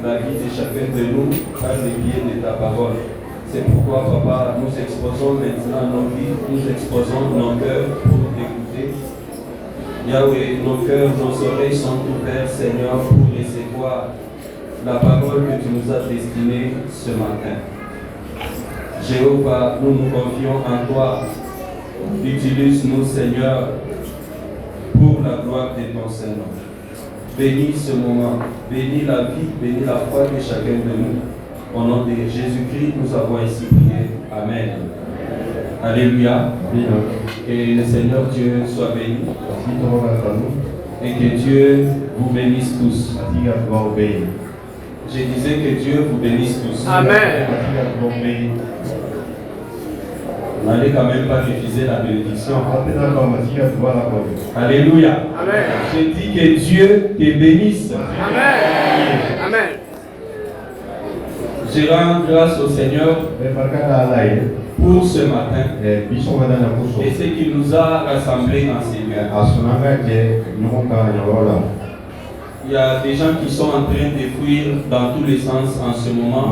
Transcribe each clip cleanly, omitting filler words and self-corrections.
La vie de chacun de nous par le biais de ta parole. C'est pourquoi, Papa, nous exposons maintenant nos vies, nous exposons nos cœurs pour t'écouter. Yahweh, nos cœurs, nos oreilles sont ouvertes, Seigneur, pour recevoir la parole que tu nous as destinée ce matin. Jéhovah, nous nous confions en toi. Utilise-nous, Seigneur, pour la gloire de ton Seigneur. Bénis ce moment, bénis la vie, bénis la foi de chacun de nous. Au nom de Jésus-Christ, nous avons ainsi prié. Amen. Alléluia. Que le Seigneur Dieu soit béni. Et que Dieu vous bénisse tous. Je disais que Dieu vous bénisse tous. Amen. On n'allait quand même pas refuser la bénédiction. Alléluia. Amen. Je dis que Dieu te bénisse. Amen. Amen. Je rends grâce au Seigneur pour ce matin et ce qu'il nous a rassemblés en ces lieux. Il y a des gens qui sont en train de fuir dans tous les sens en ce moment.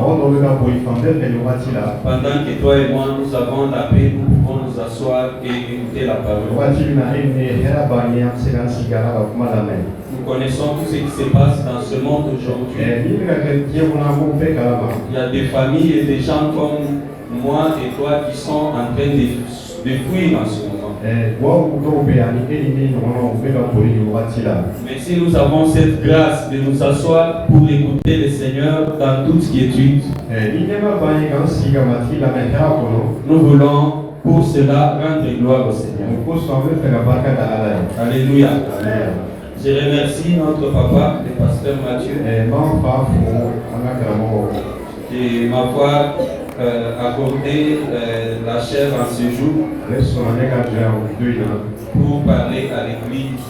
Pendant que toi et moi nous avons la paix, nous pouvons nous asseoir et écouter la parole. Nous connaissons tout ce qui se passe dans ce monde aujourd'hui. Il y a des familles et des gens comme moi et toi qui sont en train de fuir en ce moment. Mais si nous avons cette grâce de nous asseoir pour écouter le Seigneur dans toute quiétude, nous voulons pour cela rendre gloire au Seigneur. Alléluia. Je remercie notre papa, le pasteur Mathieu, qui m'a foi accordé la chair en ce jour pour parler à l'église.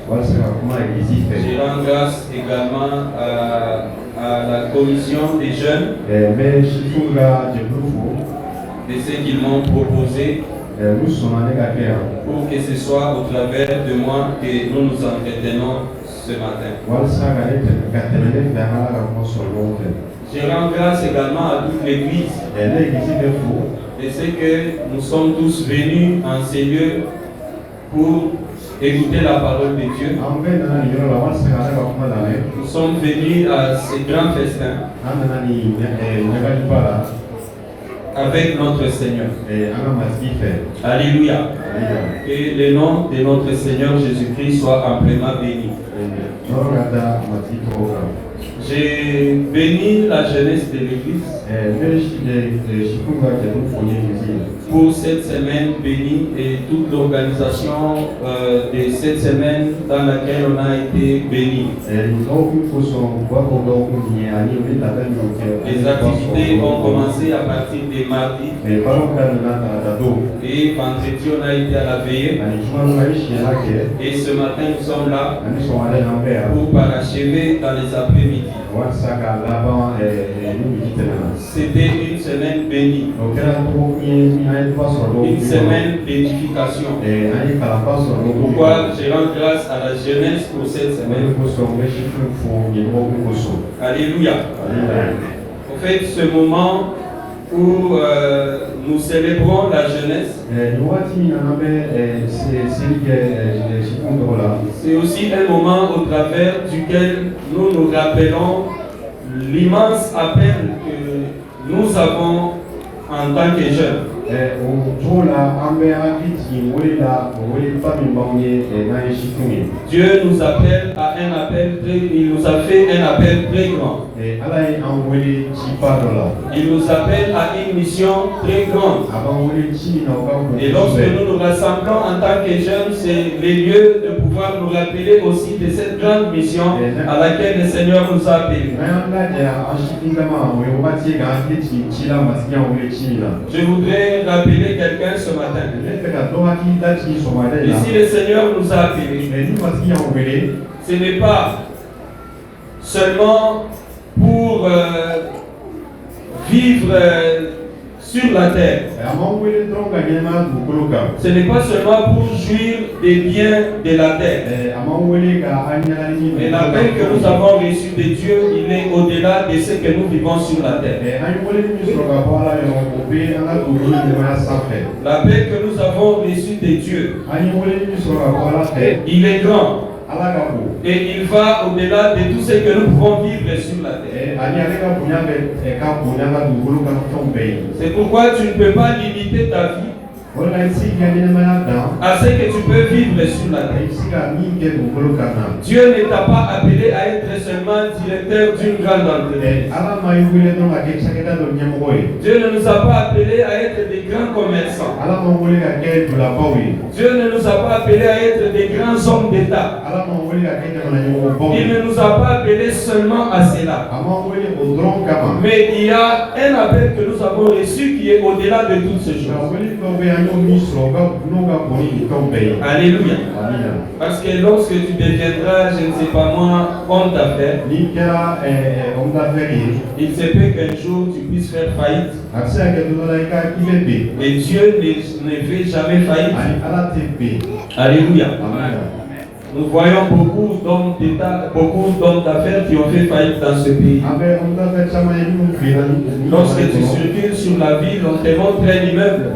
Je rends grâce également à la commission des jeunes de ce qu'ils m'ont proposé pour que ce soit au travers de moi que nous nous entretenons ce matin. Je rends grâce également à toute l'église de ce que nous sommes tous venus en ces lieux pour écouter la parole de Dieu. Nous sommes venus à ce grand festin avec notre Seigneur. Alléluia. Que le nom de notre Seigneur Jésus-Christ soit amplement béni. J'ai béni la jeunesse de l'Église pour cette semaine bénie et toute l'organisation de cette semaine dans laquelle on a été béni. Les activités ont commencé à partir de mardi et vendredi on a été à la veillée et ce matin nous sommes là pour parachever dans les après-midi. C'était une semaine bénie, une semaine d'édification. Pourquoi je rends grâce à la jeunesse pour cette semaine. Alléluia. En fait, ce moment où nous célébrons la jeunesse, c'est aussi un moment au travers duquel nous nous rappelons l'immense appel que nous avons en tant que jeunes. Dieu nous appelle à un appel il nous a fait un appel très grand. Il nous appelle à une mission très grande. Et lorsque nous nous rassemblons en tant que jeunes, c'est le lieu de pouvoir nous rappeler aussi de cette grande mission à laquelle le Seigneur nous a appelés. Je voudrais rappeler quelqu'un ce matin. Et si le Seigneur nous a appelés, ce n'est pas seulement pour vivre sur la terre. Ce n'est pas seulement pour jouir des biens de la terre. Mais la paix que nous avons reçue de Dieu, il est au-delà de ce que nous vivons sur la terre. La paix que nous avons reçue de Dieu, il est grand. Et il va au-delà de tout ce que nous pouvons vivre sur la terre. C'est pourquoi tu ne peux pas limiter ta vie à ce que tu peux vivre sur la terre. Dieu ne t'a pas appelé à être seulement directeur d'une grande entreprise. Dieu ne nous a pas appelés à être des grands commerçants. Dieu ne nous a pas appelés à être des grands hommes d'État. Il ne nous a pas appelés seulement à cela. Mais il y a un appel que nous avons reçu qui est au-delà de toutes ces choses. Alléluia. Parce que lorsque tu deviendras, je ne sais pas moi, homme d'affaires, il se peut qu'un jour tu puisses faire faillite. Et Dieu ne fait jamais faillite. Alléluia. Nous voyons beaucoup d'hommes d'État, beaucoup d'hommes d'affaires qui ont fait faillite dans ce pays. Lorsque tu circules sur la ville, on te montre un immeuble.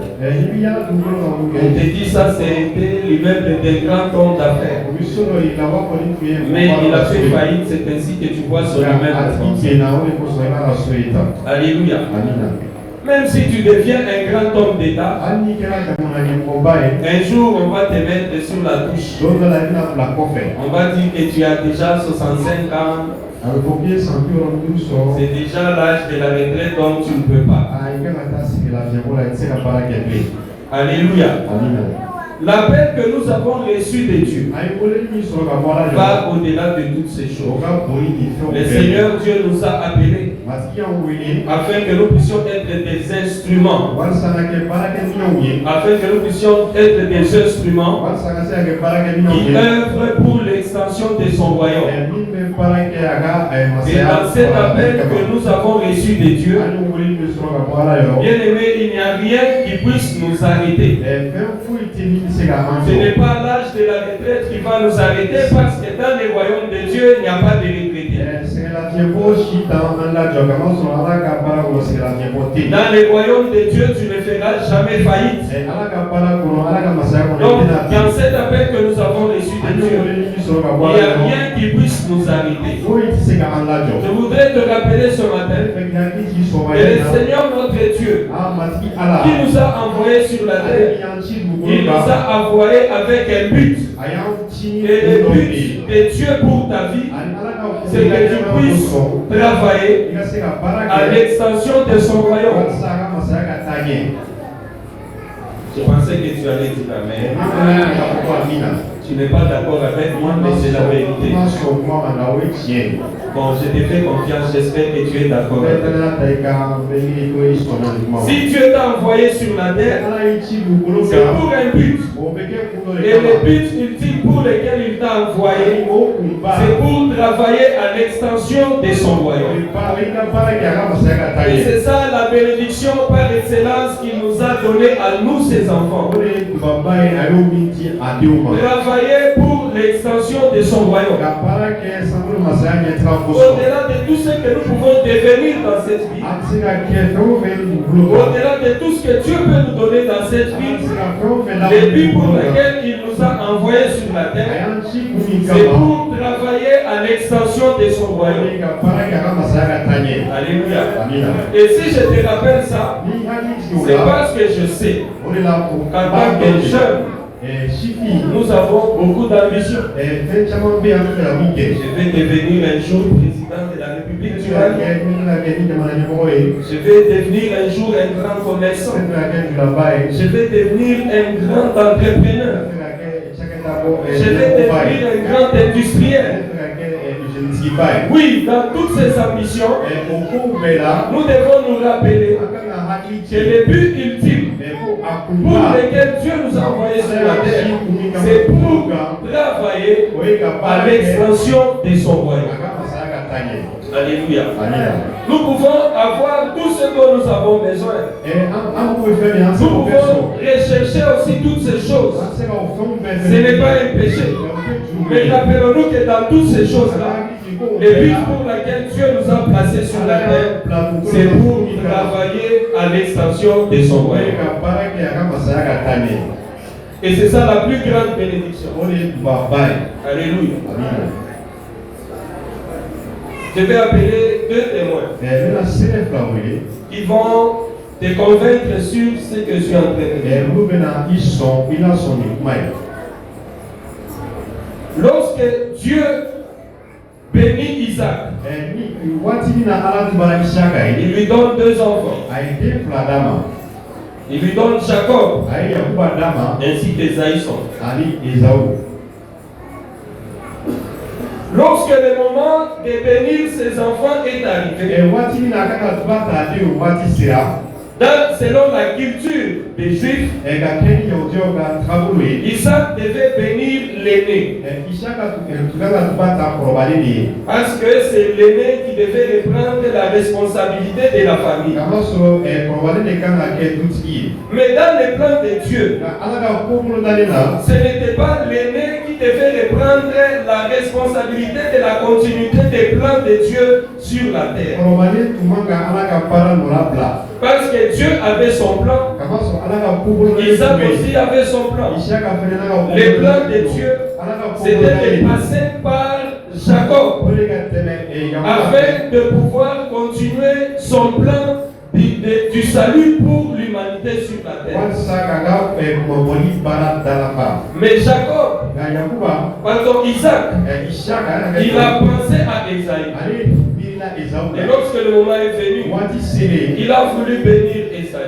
On te dit ça, c'était l'immeuble d'un grand homme d'affaires. Mais il a fait faillite, c'est ainsi que tu vois son immeuble. Alléluia. Même si tu deviens un grand homme d'État, un jour on va te mettre sur la touche. On va dire que tu as déjà 65 ans. C'est déjà l'âge de la retraite, donc tu ne peux pas. Alléluia. L'appel que nous avons reçu de Dieu va au-delà de toutes ces choses. Le Seigneur Dieu nous a appelés afin que nous puissions être des instruments. Afin que nous puissions être des instruments qui œuvrent pour l'extension de son royaume. Et dans cet appel que nous avons reçu de Dieu, bien aimé, il n'y a rien qui puisse nous arrêter. Ce n'est pas l'âge de la retraite qui va nous arrêter, parce que dans le royaume de Dieu, il n'y a pas de retraités. Dans le royaume de Dieu, tu ne feras jamais faillite. Donc, dans cet appel que nous avons reçu de Dieu, il n'y a rien qui puisse nous arrêter. Je voudrais te rappeler ce matin que le Seigneur notre Dieu, qui nous a envoyés sur la terre, il nous a envoyés avec un but. Et le but de Dieu pour ta vie, c'est que tu puisses travailler à l'extension de son royaume. Je pensais que tu allais dire amen. Tu n'es pas d'accord avec moi, mais c'est la vérité. Bon, je te fais confiance, j'espère que tu es d'accord avec moi. Si Dieu t'a envoyé sur la terre, c'est pour un but. Et le but ultime pour lequel il t'a envoyé, c'est pour travailler à l'extension de son royaume. Et c'est ça la bénédiction par excellence qu'il nous a donné à nous, ses enfants. Travailler pour l'extension de son royaume. Au-delà de tout ce que nous pouvons devenir dans cette vie, au-delà de tout ce que Dieu peut nous donner dans cette vie, le but pour lequel il nous a envoyés sur la terre, c'est pour travailler à l'extension de son royaume. Alléluia. Et si je te rappelle ça, c'est parce que je sais qu'en tant que jeune, nous avons beaucoup d'ambition. Je vais devenir un jour président de la République du Mali. Je vais devenir un jour un grand commerçant. Je vais devenir un grand entrepreneur. Je vais devenir un grand industriel. Oui, dans toutes ces ambitions, nous devons nous rappeler que le but ultime pour lequel Dieu nous a envoyés sur la terre, c'est pour travailler à l'extension de son royaume. Alléluia. Amen. Nous pouvons avoir tout ce dont nous avons besoin. Nous pouvons rechercher aussi toutes ces choses. Ce n'est pas un péché. Mais rappelons-nous que dans toutes ces choses-là, le but pour lequel Dieu nous a placés sur la terre, c'est pour travailler à l'extension de son royaume. Et c'est ça la plus grande bénédiction. Alléluia. Je vais appeler deux témoins qui vont te convaincre sur ce que je suis en train de dire. Lorsque Dieu bénit Isaac, il lui donne deux enfants. Il lui donne Jacob ainsi qu'Ésaü son frère. Lorsque le moment de bénir ses enfants est arrivé, selon la culture des Juifs, Isaac devait bénir l'aîné. Parce que c'est l'aîné qui devait reprendre la responsabilité de la famille. Mais dans les plans de Dieu, ce n'était pas l'aîné qui devait reprendre la responsabilité de la continuité des plans de Dieu sur la terre. Parce que Dieu avait son plan, Isaac aussi avait son plan. Les plans de Dieu, c'était de passer par Jacob afin de pouvoir continuer son plan du salut pour l'humanité sur la terre. Mais Jacob, pardon, Isaac, il a pensé à Ésaü. Et lorsque le moment est venu, il a voulu bénir Ésaü.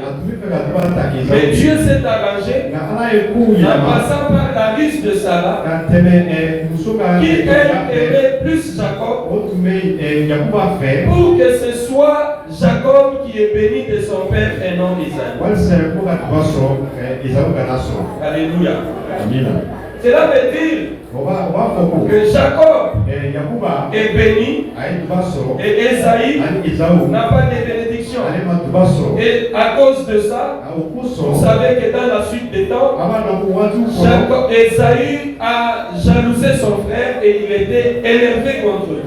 Mais Dieu s'est arrangé en passant par la riche de Sarah, qui elle aimait plus Jacob, pour que ce soit Jacob qui est béni de son père et non Ésaü. Alléluia. Cela veut dire que Jacob est béni et Ésaü n'a pas de bénédiction. Et à cause de ça, vous savez que dans la suite des temps, Ésaü a jalousé son frère et il était énervé contre lui.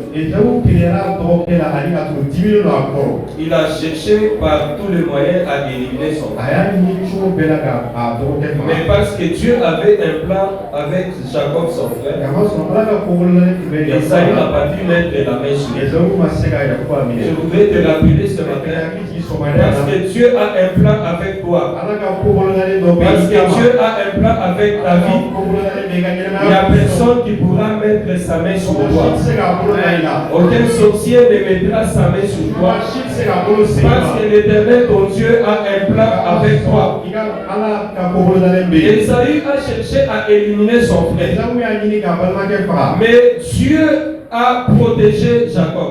Il a cherché par tous les moyens à éliminer son frère. Mais parce que Dieu avait un plan avec Jacob son frère, Ésaü n'a pas dû mettre la main sur lui. Je voudrais te rappeler ce matin, parce que Dieu a un plan avec toi. Parce que Dieu a un plan avec ta vie. Il n'y a personne qui pourra mettre sa main sur toi. Aucun sorcier ne mettra sa main sur toi. Parce que l'Éternel, ton Dieu, a un plan avec toi. Ésaü a cherché à éliminer son frère. Mais Dieu a protégé Jacob.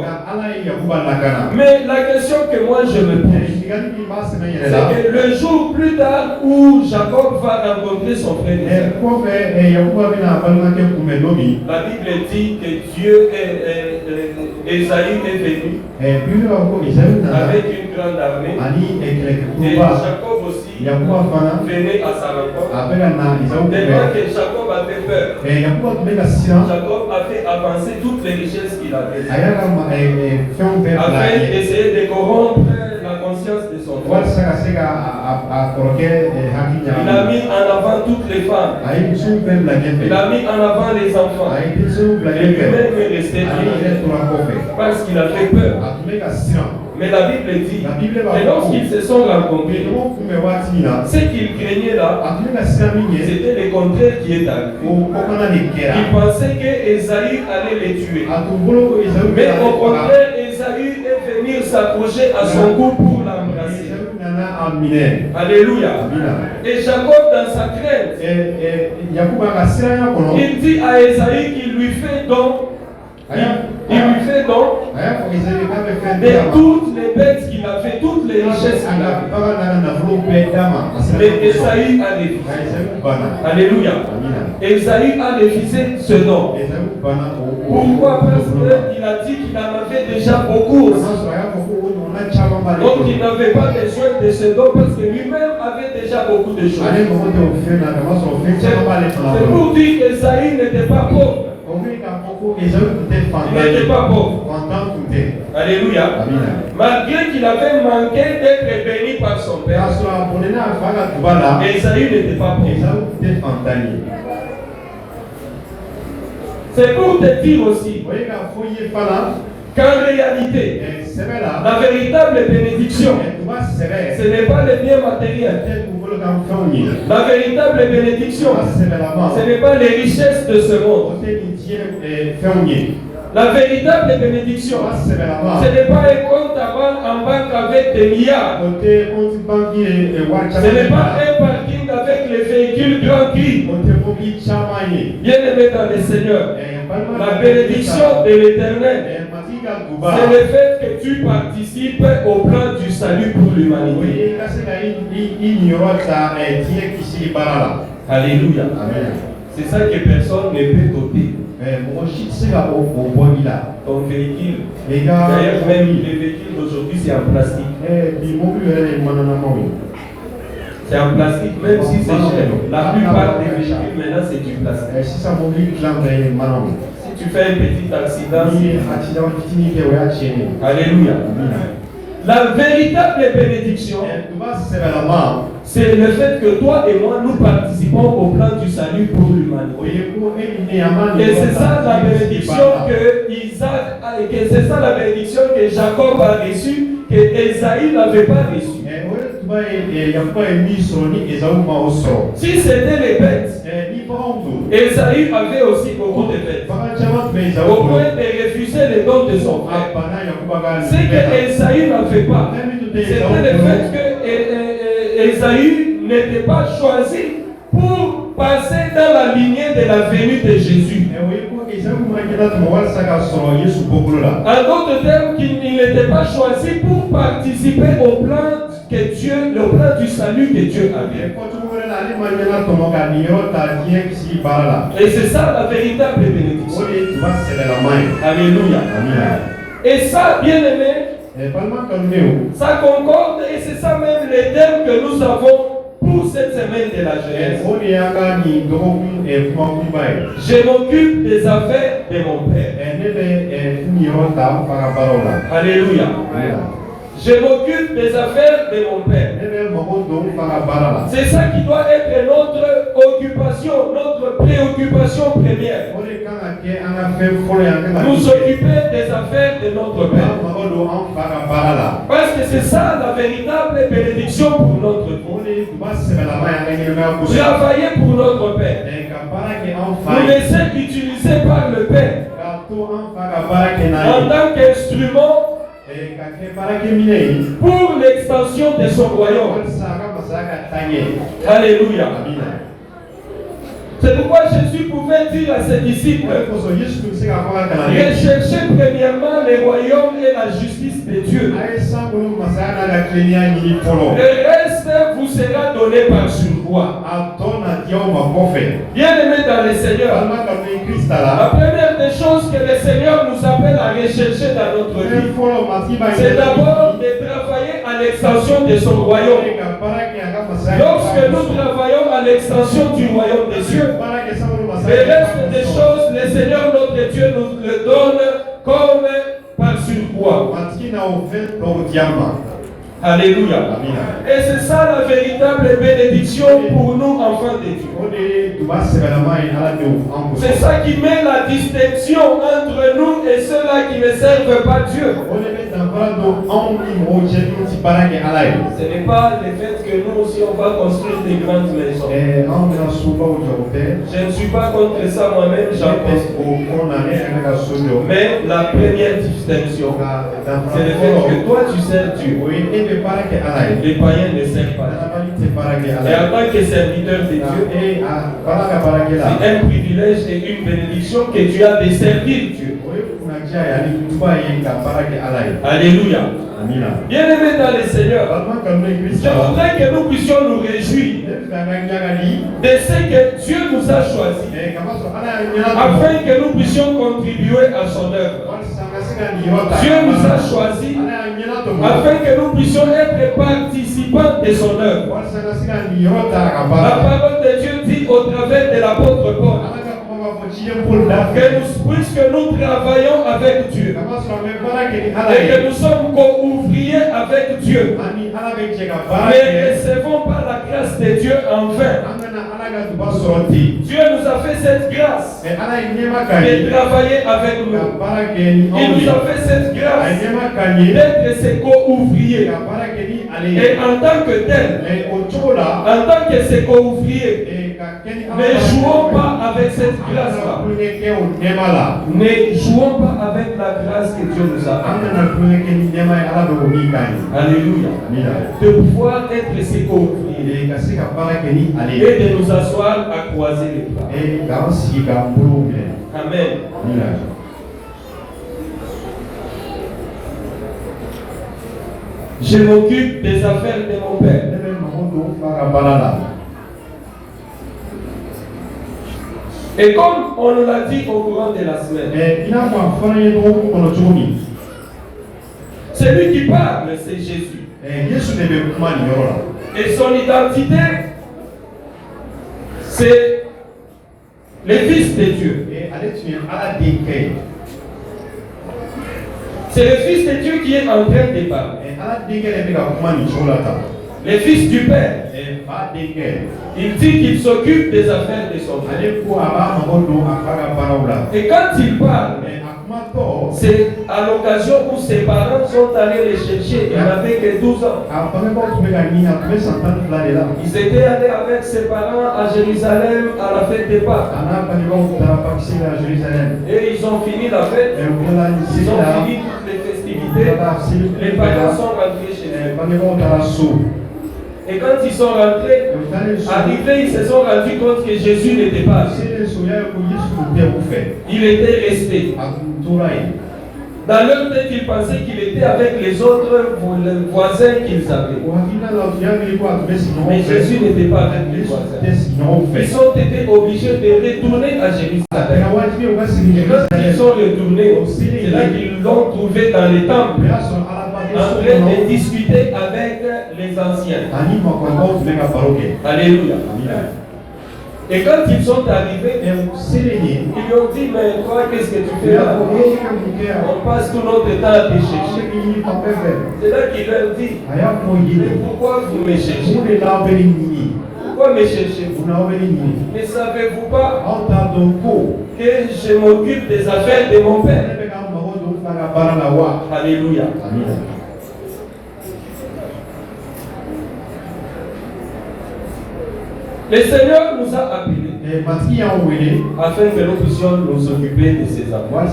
Mais la question que moi je me pose, c'est que le jour plus tard où Jacob va rencontrer son frère, la Bible dit que Dieu Ésaü est venu avec une grande armée et Jacob aussi venait à sa rencontre. Tellement que Jacob avait peur. Jacob a fait avancer toutes les richesses qu'il avait afin d'essayer de corrompre la conscience de son frère. Il a mis en avant toutes les femmes. Il a mis en avant les enfants. Et lui-même est resté parce qu'il a fait peur. Mais la Bible dit que lorsqu'ils se sont rencontrés, ce qu'ils craignaient là, c'était le contraire qui est arrivé. Ils pensaient que Ésaü allait les tuer. Mais au contraire, Ésaü est venu s'approcher à son cou pour l'embrasser. Alléluia. Et Jacob, dans sa crainte, il dit à Ésaü qu'il lui fait don. Il lui fait don de toutes les bêtes qu'il a fait, toutes les richesses qu'il a fait. Mais Ésaü a refusé. Alléluia. Ésaü a refusé ce don. Pourquoi? Parce qu'il a dit qu'il en avait avait déjà beaucoup aussi. Donc il n'avait pas besoin de ce don parce que lui-même avait déjà beaucoup de choses. C'est pour dire qu'Esaïe n'était pas pauvre. Il n'était pas pauvre. Alléluia. Malgré qu'il avait manqué d'être béni par son père, Esaïe n'était pas pauvre. C'est pour te dire aussi qu'en réalité, la véritable bénédiction, ce n'est pas les biens matériels. La véritable bénédiction, ce n'est pas les richesses de ce monde. La véritable bénédiction, ce n'est pas un compte à banque en banque avec des milliards. Ce n'est pas un parking avec les véhicules grand prix. Bien aimé dans le Seigneur, la bénédiction de l'Éternel, c'est le fait que tu participes au plan du salut pour l'humanité. Alléluia. C'est ça que personne ne peut t'ôter. Ton véhicule, d'ailleurs même les véhicules d'aujourd'hui c'est en plastique. C'est en plastique, même si c'est cher. La plupart des véhicules maintenant c'est du plastique. Si tu fais un petit accident, alléluia. La véritable bénédiction, c'est le fait que toi et moi nous participons au plan du salut pour l'humanité. Et c'est ça la bénédiction que Isaac, c'est ça la bénédiction que Jacob a reçue, que Esaïe n'avait pas reçue. Si c'était les bêtes, Esaïe avait aussi beaucoup de bêtes. Au point de refuser les dons de son frère. Ce que Esaïe n'avait pas, c'était le fait que Esaïe n'était pas choisi pour passer dans la lignée de la venue de Jésus. En d'autres termes, qu'il n'était pas choisi pour participer au plan que Dieu, le plan du salut que Dieu avait. Et c'est ça la véritable bénédiction. Alléluia. Et ça, bien aimé, ça concorde et c'est ça même les thèmes que nous avons pour cette semaine de la Genèse. Je m'occupe des affaires de mon Père. Alléluia. Je m'occupe des affaires de mon Père. C'est ça qui doit être notre occupation, notre préoccupation première. Nous occuper des affaires de notre Père. Parce que c'est ça la véritable bénédiction pour notre vie. Travailler pour notre Père. Nous laisser utiliser par le Père en tant qu'instrument pour l'extension de son royaume. Alléluia. C'est pourquoi Jésus pouvait dire à ses disciples, recherchez premièrement le royaume et la justice de Dieu. Le reste vous sera donné par surcroît. Bien aimé dans le Seigneur, la première des choses que le Seigneur nous appelle à rechercher dans notre vie, c'est d'abord de travailler à l'extension de son royaume. Lorsque nous travaillons à l'extension du royaume des cieux, le reste des choses, le Seigneur notre Dieu nous le donne comme par surcroît. Alléluia. Et c'est ça la véritable bénédiction pour nous, enfants de Dieu. C'est ça qui met la distinction entre nous et ceux-là qui ne servent pas Dieu. Ce n'est pas le fait que nous aussi on va construire des grandes maisons. Je ne suis pas contre ça moi-même, mais la première distinction, c'est le fait que toi tu sers Dieu. Les païens ne servent pas. Et en tant que serviteur de Dieu, c'est un privilège et une bénédiction que tu as de servir Dieu. Alléluia. Bien-aimés dans le Seigneur, je voudrais que nous puissions nous réjouir de ce que Dieu nous a choisis afin que nous puissions contribuer à son œuvre. Dieu nous a choisis afin que nous puissions être participants de son œuvre. La parole de Dieu dit au travers de l'apôtre Paul que puisque nous travaillons avec Dieu et que nous sommes co-ouvriers avec Dieu, mais recevons par la grâce de Dieu enfin. Dieu nous a fait cette grâce de travailler avec nous. Il nous a fait cette grâce d'être ses co-ouvriers. Et en tant que tel, en tant que ses co-ouvriers, ne jouons pas avec cette grâce-là. Ne jouons pas avec la grâce que Dieu nous a donnée. Alléluia. De pouvoir être ses co-ouvriers et de nous asseoir à croiser les bras. Amen. Je m'occupe des affaires de mon Père. Et comme on nous l'a dit au courant de la semaine, celui qui parle, c'est Jésus. Et son identité, c'est le Fils de Dieu. C'est le Fils de Dieu qui est en train de parler. Le Fils du Père. Il dit qu'il s'occupe des affaires de son Père. Et quand il parle, c'est à l'occasion où ses parents sont allés les chercher. Il n'avait que 12 ans. Ils étaient allés avec ses parents à Jérusalem à la fête des Pâques. Et ils ont fini la fête. Ils ont fini toutes les festivités. Les parents sont rentrés chez eux. Et quand ils sont rentrés, arrivés, ils se sont rendus compte que Jésus n'était pas là. Il était resté. Dans leur tête, ils pensaient qu'il était avec les autres voisins qu'ils avaient. Mais Jésus n'était pas avec les voisins. Ils ont été obligés de retourner à Jérusalem. Et quand ils sont retournés, c'est là qu'ils l'ont trouvé dans les temples, en train de discuter avec les anciens. Alléluia. Et quand ils sont arrivés, ils lui ont dit, mais toi, qu'est-ce que tu fais là? On passe tout notre temps à te chercher. C'est là qu'il leur dit, mais pourquoi vous me cherchez? Pourquoi me cherchez-vous? Ne savez-vous pas que je m'occupe des affaires de mon Père? Alléluia. Le Seigneur nous a appelés afin que nous puissions nous occuper de ses affaires.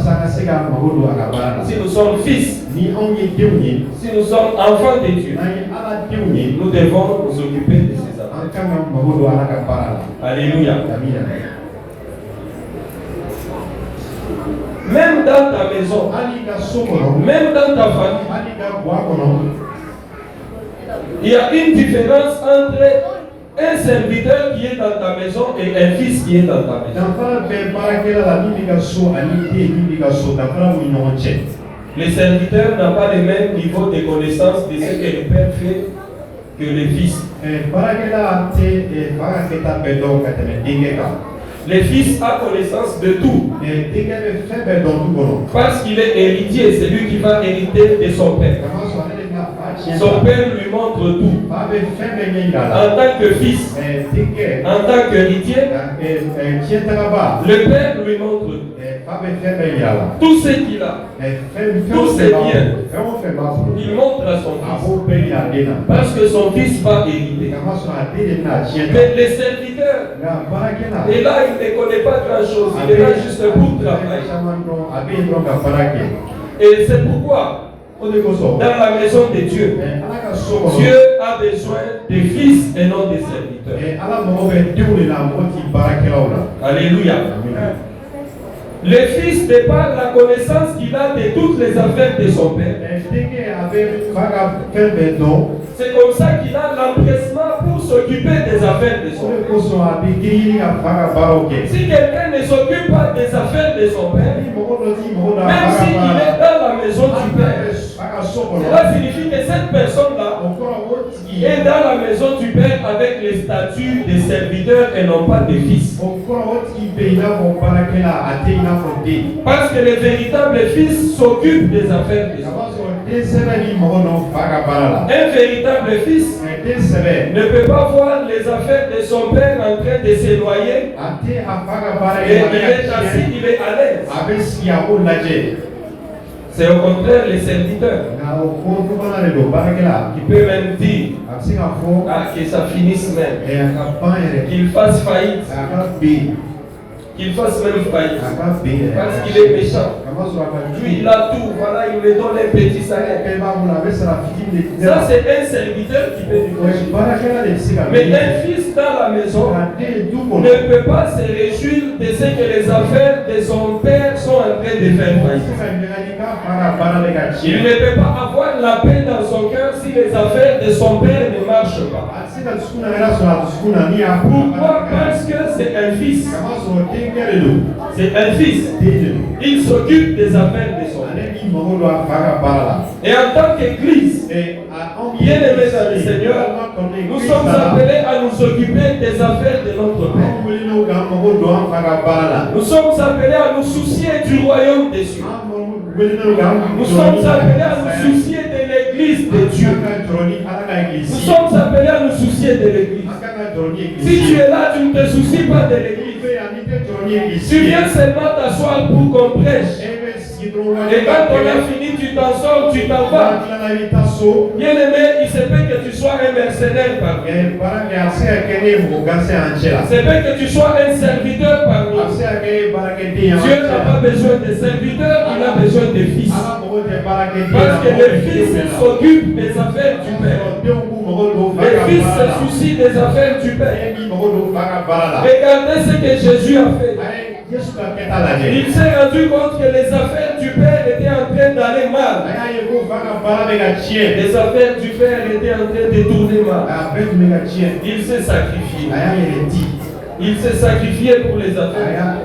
Si nous sommes fils, si nous sommes enfants de Dieu, nous devons nous occuper de ses affaires. Alléluia. Même dans ta maison, même dans ta famille, il y a une différence entre un serviteur qui est dans ta maison et un fils qui est dans ta maison. Le serviteur n'a pas le même niveau de connaissance de ce que le père fait que le fils. Le fils a connaissance de tout. Parce qu'il est héritier, c'est lui qui va hériter de son père. Son père lui montre tout. En tant que fils, en tant qu'héritier, le père lui montre tout ce qu'il a, tous ses biens. Il montre à son fils. Parce que son fils va hériter. Mais les serviteurs, et là il ne connaît pas grand chose. Il est là juste pour travailler. Et c'est pourquoi dans la maison de Dieu, Dieu a besoin de fils et non de serviteurs. Alléluia. Le fils, de par la connaissance qu'il a de toutes les affaires de son père, c'est comme ça qu'il a l'empressement pour s'occuper des affaires de son père. Si quelqu'un ne s'occupe pas des affaires de son père, même s'il est dans la maison du père, cela signifie que cette personne-là est dans la maison du père avec les statuts de serviteurs et non pas de fils. Parce que le véritable fils s'occupe des affaires de son père. Un véritable fils ne peut pas voir les affaires de son père en train de se noyer. Et il est assis, il est à l'aise. C'est au contraire les serviteurs qui peuvent même dire que ça finisse même, qu'il fasse faillite. Qu'il fasse même faillite parce qu'il est méchant. Lui il a tout, voilà, il me donne un petit salaire. Ça c'est un serviteur qui peut du péché. Mais un fils dans la maison ne peut pas se réjouir de ce que les affaires de son père sont en train de faire faillite. Il ne peut pas avoir la paix dans son cœur si les affaires de son père ne marchent pas. Pourquoi? Parce que c'est un fils. C'est un fils. Il s'occupe des affaires de son père. Et en tant qu'église, bien-aimés dans le Seigneur, nous sommes appelés à nous occuper des affaires de notre Père. Nous sommes appelés à nous soucier du royaume des cieux. Nous sommes appelés à nous soucier de l'église de Dieu. Nous sommes appelés à nous soucier de l'église. Si tu es là, tu ne te soucies pas de l'église. Tu viens seulement t'asseoir pour qu'on prêche. Et quand on a fini, tu t'en sors, tu t'en vas. Bien aimé, il se peut que tu sois un mercenaire parmi nous. C'est peut que tu sois un serviteur parmi nous. Dieu n'a pas besoin de serviteurs, il a besoin de fils. Parce que le fils s'occupe des affaires du Père. Le fils se soucie des affaires du Père. Regardez ce que Jésus a fait. Il s'est rendu compte que les affaires du Père étaient en train d'aller mal. Les affaires du Père étaient en train de tourner mal. Il s'est sacrifié. Il s'est sacrifié pour les affaires.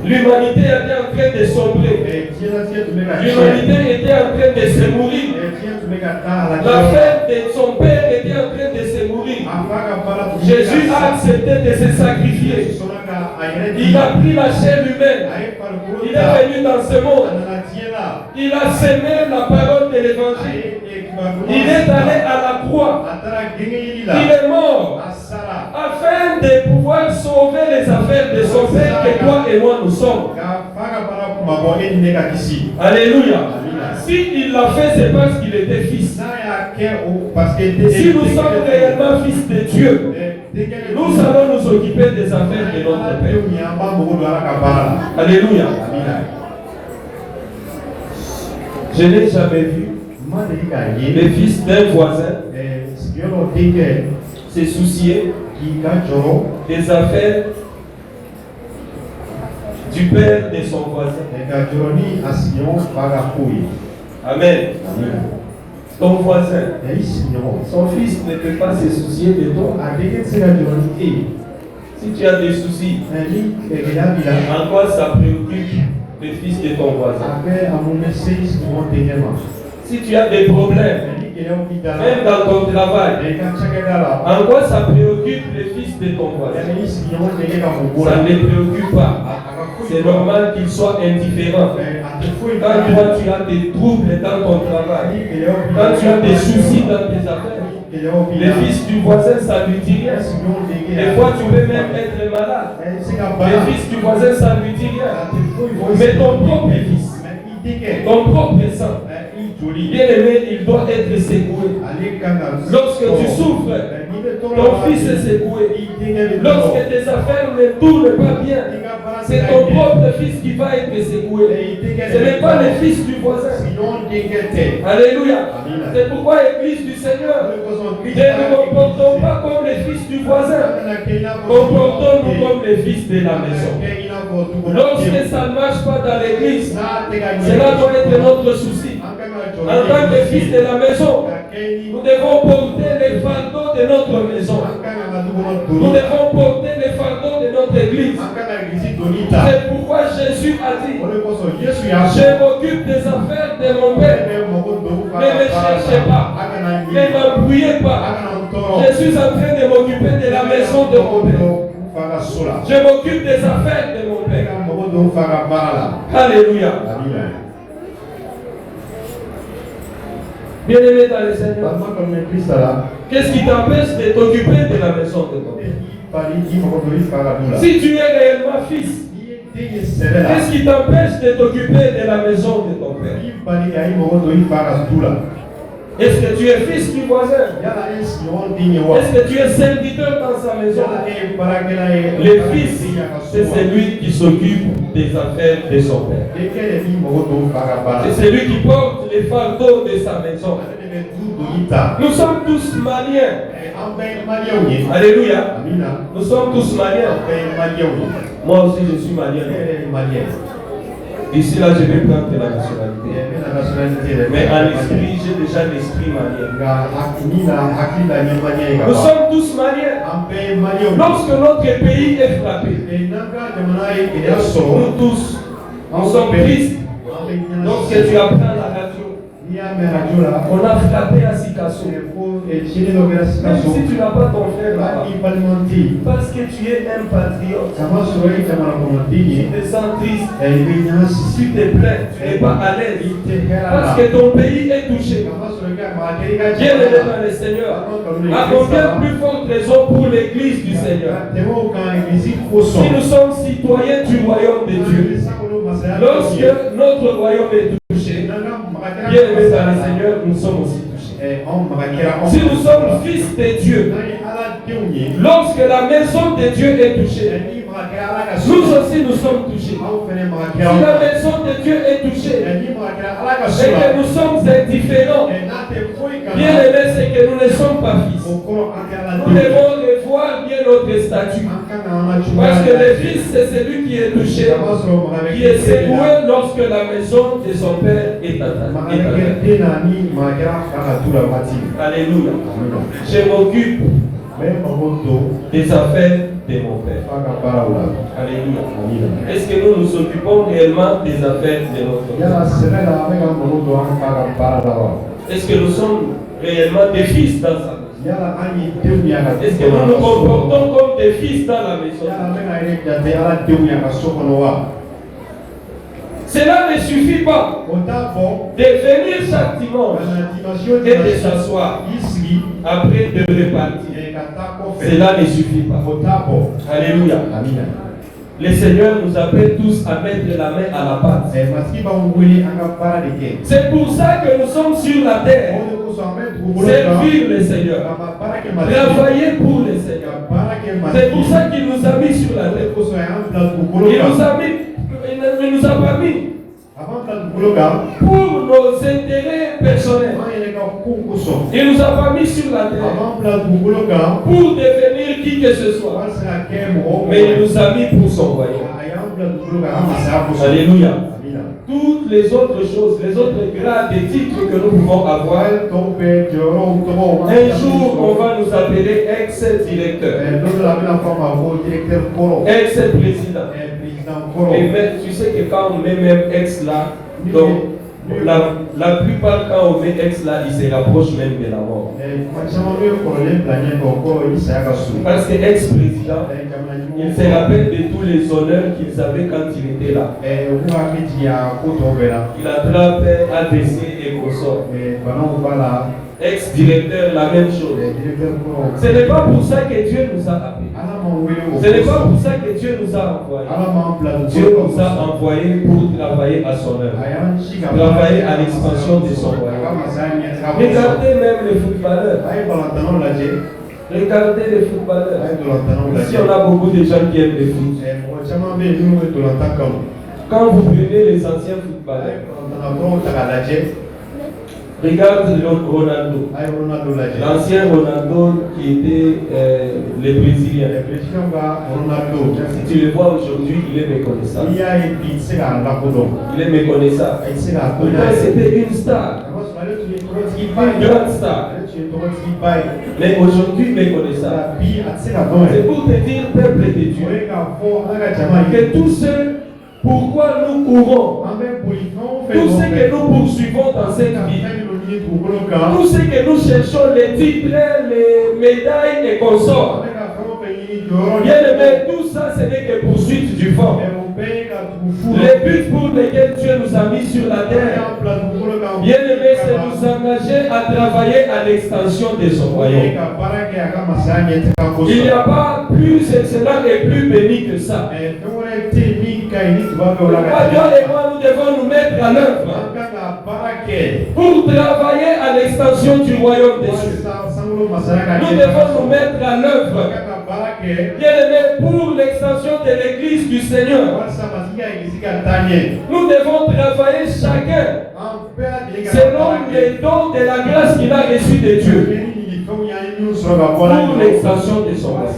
L'humanité était en train de sombrer. L'humanité était en train de se mourir. L'affaire de son père était en train de se mourir. Jésus a accepté de se sacrifier. Il a pris la chair humaine. Il est venu dans ce monde. Il a semé la parole de l'évangile. Il est allé à la croix. Il est mort afin de pouvoir sauver les affaires de son Père que toi et moi nous sommes. Alléluia. Si il l'a fait, c'est parce qu'il était fils. Si nous sommes réellement fils de Dieu, nous allons nous occuper des affaires de notre Père. Alléluia. Je n'ai jamais vu le fils d'un voisin se soucier des affaires du père de son voisin. Amen. Ton voisin, son fils ne peut pas se soucier de toi. Si tu as des soucis, en quoi ça préoccupe le fils de ton voisin? Si tu as des problèmes, même dans ton travail, en quoi ça préoccupe le fils de ton voisin? Ça ne les préoccupe pas. C'est normal qu'il soit indifférent. Quand toi tu as des troubles dans ton travail, quand tu as des soucis dans tes affaires, le fils du voisin, ça ne lui dit rien. Des fois tu peux même être malade. Le fils du voisin, ça ne lui dit rien. Mais ton propre fils, ton propre sang, bien aimé, il doit être secoué. Lorsque tu souffres, ton fils est secoué. Lorsque tes affaires ne tournent pas bien, c'est ton propre fils qui va être secoué. Ce n'est pas le fils du voisin. Alléluia. C'est pourquoi l'église du Seigneur, ne nous comportons pas comme les fils du voisin. Comportons-nous comme les fils de la maison. Lorsque ça ne marche pas dans l'église, cela doit être notre souci. En tant que fils de la maison, nous devons porter les fardeaux de notre maison. Nous devons porter les fardeaux de notre église. C'est pourquoi Jésus a dit, je m'occupe des affaires de mon Père. Ne me cherchez pas, ne m'embrouillez pas. Je suis en train de m'occuper de la maison de mon Père. Je m'occupe des affaires de mon Père. Alléluia. Bien-aimé dans le Seigneur, qu'est-ce qui t'empêche de t'occuper de la maison de ton Père? Si tu es réellement fils, qu'est-ce qui t'empêche de t'occuper de la maison de ton Père? Est-ce que tu es fils du voisin? Est-ce que tu es serviteur dans sa maison? Le fils, c'est celui qui s'occupe des affaires de son père. C'est celui qui porte les fardeaux de sa maison. Nous sommes tous maliens. Alléluia. Nous sommes tous maliens. Moi aussi je suis malien. Ici là je vais prendre la nationalité. Mais en esprit, j'ai déjà l'esprit malien. Nous sommes tous maliens. Lorsque notre pays est frappé, nous tous, nous sommes tristes. Lorsque tu apprends la radio, on a frappé à Sikasso. Même si tu n'as pas ton frère là, parce que tu es un patriote, tu te sens triste, tu te plains, tu n'es pas à l'aise, parce que ton pays est touché. Dieu est dans le Seigneur. À combien plus forte raison pour l'église du Seigneur? Si nous sommes citoyens du royaume de Dieu, lorsque notre royaume est touché, bien aimé dans le Seigneur, nous sommes aussi touchés. Si nous sommes fils de Dieu, lorsque la maison de Dieu est touchée, nous aussi nous sommes touchés. Si la maison de Dieu est touchée et que nous sommes indifférents, bien aimé, c'est que nous ne sommes pas fils. Nous devons revoir bien notre statut. Parce que le fils, c'est celui qui est touché, qui est secoué lorsque la maison de son père est attaquée. Alléluia. Je m'occupe des affaires de mon Père. Alléluia. Est-ce que nous nous occupons réellement des affaires de notre Père? Est-ce que nous sommes réellement des fils dans sa maison? Est-ce que nous nous comportons comme des fils dans la maison? Cela ne suffit pas de venir chaque dimanche et de s'asseoir après de repartir. Cela ne suffit pas. Alléluia. Le Seigneur nous appelle tous à mettre la main à la pâte. C'est pour ça que nous sommes sur la terre. Servir le Seigneur. Travailler pour le Seigneur. C'est pour ça qu'il nous a mis sur la terre. Il nous a pas mis pour nos intérêts personnels. Il nous a pas mis sur la terre pour devenir qui que ce soit. Mais il nous a mis pour son royaume. Alléluia. Toutes les autres choses, les autres grades et titres que nous pouvons avoir, un jour on va nous appeler ex-directeur, ex-président. Et même, tu sais que quand on met même ex là, donc la plupart quand on met ex là, il se rapproche même de la mort. Parce que ex-président, il se rappelle de tous les honneurs qu'ils avaient quand il était là. Il attrape ADC et consort. Ex-directeur, la même chose. Ce n'est pas pour ça que Dieu nous a appelés. Ce n'est pas pour ça que Dieu nous a envoyés. Dieu nous a envoyés pour travailler à son œuvre. Travailler à l'expansion de son royaume. Regardez même les footballeurs. Regardez les footballeurs. Ici, on a beaucoup de gens qui aiment le foot. Quand vous prenez les anciens footballeurs, Regarde Ronaldo. L'ancien Ronaldo qui était le Brésilien. Si tu le vois aujourd'hui, il est méconnaissable. Il est méconnaissable. Pourtant, c'était une star. Une grande star. Mais aujourd'hui, méconnaissable. C'est pour te dire, peuple de Dieu, que tous ceux pourquoi nous courons, tout ce que nous poursuivons dans cette vie, tout ce que nous cherchons, les titres, les médailles et consorts, bien aimé, tout ça ce n'est que poursuite du vent. Les buts pour lesquels Dieu nous a mis sur la terre, bien aimé, c'est nous engager à travailler à l'extension de son royaume. Il n'y a pas plus excellent et plus béni que ça. Toi et moi, nous devons nous mettre à l'œuvre pour travailler à l'extension du royaume des cieux. Nous devons nous mettre à l'œuvre, bien aimé, pour l'extension de l'église du Seigneur. Nous devons travailler chacun selon les dons de la grâce qu'il a reçu de Dieu pour l'extension de son royaume.